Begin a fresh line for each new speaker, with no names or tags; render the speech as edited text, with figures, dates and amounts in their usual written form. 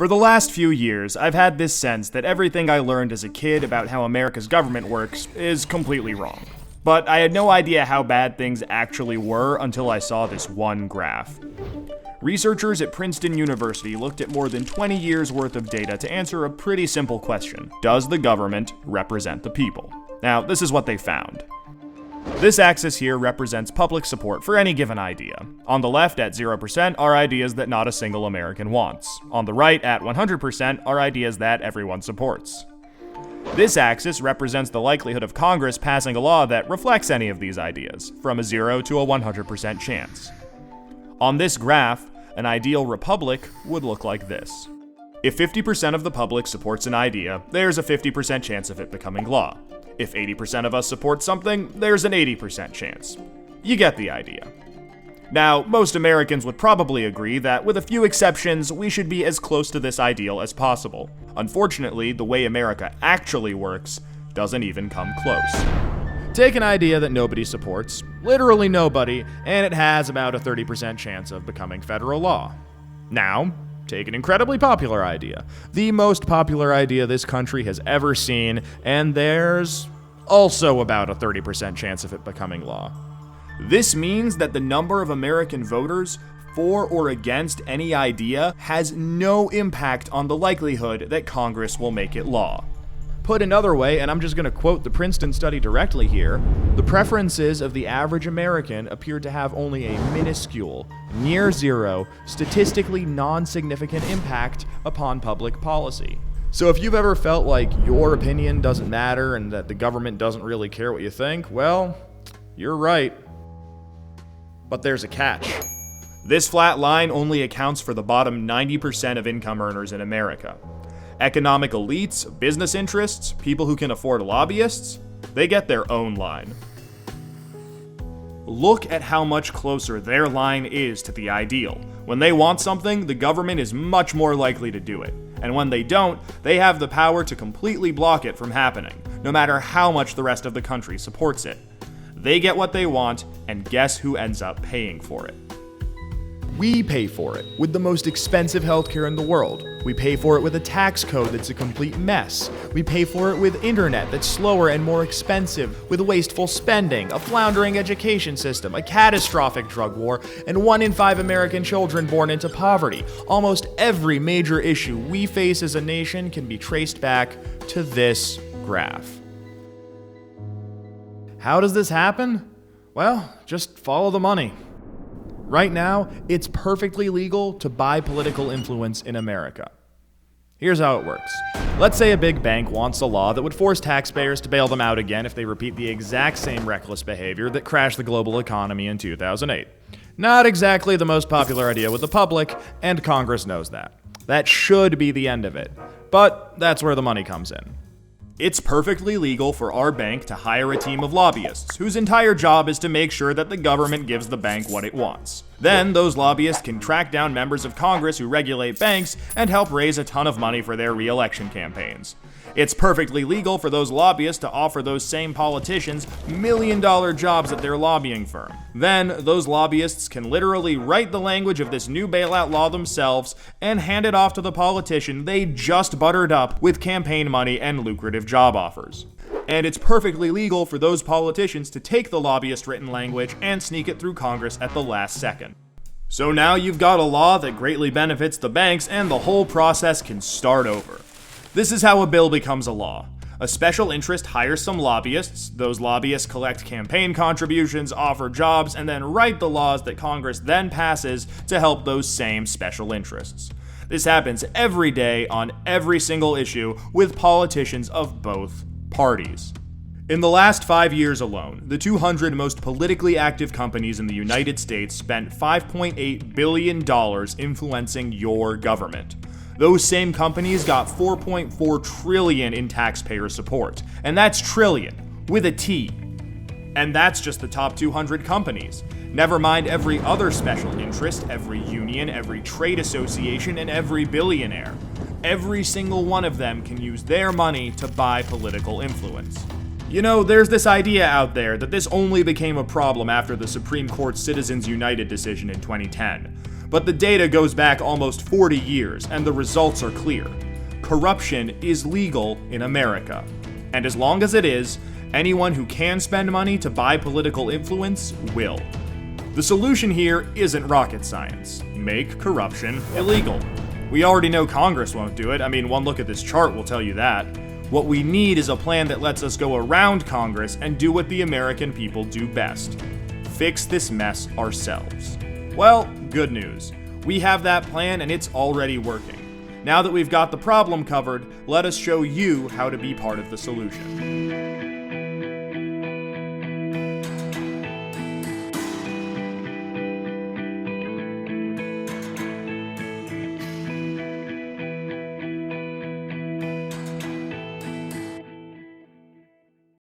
For the last few years, I've had this sense that everything I learned as a kid about how America's government works is completely wrong. But I had no idea how bad things actually were until I saw this one graph. Researchers at Princeton University looked at more than 20 years worth of data to answer a pretty simple question. Does the government represent the people? Now, this is what they found. This axis here represents public support for any given idea. On the left, at 0%, are ideas that not a single American wants. On the right, at 100%, are ideas that everyone supports. This axis represents the likelihood of Congress passing a law that reflects any of these ideas, from a 0 to a 100% chance. On this graph, an ideal republic would look like this. If 50% of the public supports an idea, there's a 50% chance of it becoming law. If 80% of us support something, there's an 80% chance. You get the idea. Now, most Americans would probably agree that, with a few exceptions, we should be as close to this ideal as possible. Unfortunately, the way America actually works doesn't even come close. Take an idea that nobody supports, literally nobody, and it has about a 30% chance of becoming federal law. Now, take an incredibly popular idea, the most popular idea this country has ever seen, and there's also about a 30% chance of it becoming law. This means that the number of American voters for or against any idea has no impact on the likelihood that Congress will make it law. Put another way, and I'm just going to quote the Princeton study directly here, the preferences of the average American appear to have only a minuscule, near zero, statistically non-significant impact upon public policy. So if you've ever felt like your opinion doesn't matter and that the government doesn't really care what you think, well, you're right. But there's a catch. This flat line only accounts for the bottom 90% of income earners in America. Economic elites, business interests, people who can afford lobbyists, they get their own line. Look at how much closer their line is to the ideal. When they want something, the government is much more likely to do it. And when they don't, they have the power to completely block it from happening, no matter how much the rest of the country supports it. They get what they want, and guess who ends up paying for it? We pay for it with the most expensive healthcare in the world. We pay for it with a tax code that's a complete mess. We pay for it with internet that's slower and more expensive, with wasteful spending, a floundering education system, a catastrophic drug war, and 1 in 5 American children born into poverty. Almost every major issue we face as a nation can be traced back to this graph. How does this happen? Well, just follow the money. Right now, it's perfectly legal to buy political influence in America. Here's how it works. Let's say a big bank wants a law that would force taxpayers to bail them out again if they repeat the exact same reckless behavior that crashed the global economy in 2008. Not exactly the most popular idea with the public, and Congress knows that. That should be the end of it. But that's where the money comes in. It's perfectly legal for our bank to hire a team of lobbyists whose entire job is to make sure that the government gives the bank what it wants. Then, those lobbyists can track down members of Congress who regulate banks and help raise a ton of money for their re-election campaigns. It's perfectly legal for those lobbyists to offer those same politicians million-dollar jobs at their lobbying firm. Then, those lobbyists can literally write the language of this new bailout law themselves and hand it off to the politician they just buttered up with campaign money and lucrative job offers. And it's perfectly legal for those politicians to take the lobbyist-written language and sneak it through Congress at the last second. So now you've got a law that greatly benefits the banks, and the whole process can start over. This is how a bill becomes a law. A special interest hires some lobbyists, those lobbyists collect campaign contributions, offer jobs, and then write the laws that Congress then passes to help those same special interests. This happens every day on every single issue with politicians of both parties. In the last 5 years alone, the 200 most politically active companies in the United States spent $5.8 billion influencing your government. Those same companies got $4.4 trillion in taxpayer support. And that's trillion, with a T. And that's just the top 200 companies. Never mind every other special interest, every union, every trade association, and every billionaire. Every single one of them can use their money to buy political influence. You know, there's this idea out there that this only became a problem after the Supreme Court's Citizens United decision in 2010. But the data goes back almost 40 years, and the results are clear. Corruption is legal in America. And as long as it is, anyone who can spend money to buy political influence will. The solution here isn't rocket science. Make corruption illegal. We already know Congress won't do it. I mean, one look at this chart will tell you that. What we need is a plan that lets us go around Congress and do what the American people do best. Fix this mess ourselves. Well, good news. We have that plan and it's already working. Now that we've got the problem covered, let us show you how to be part of the solution.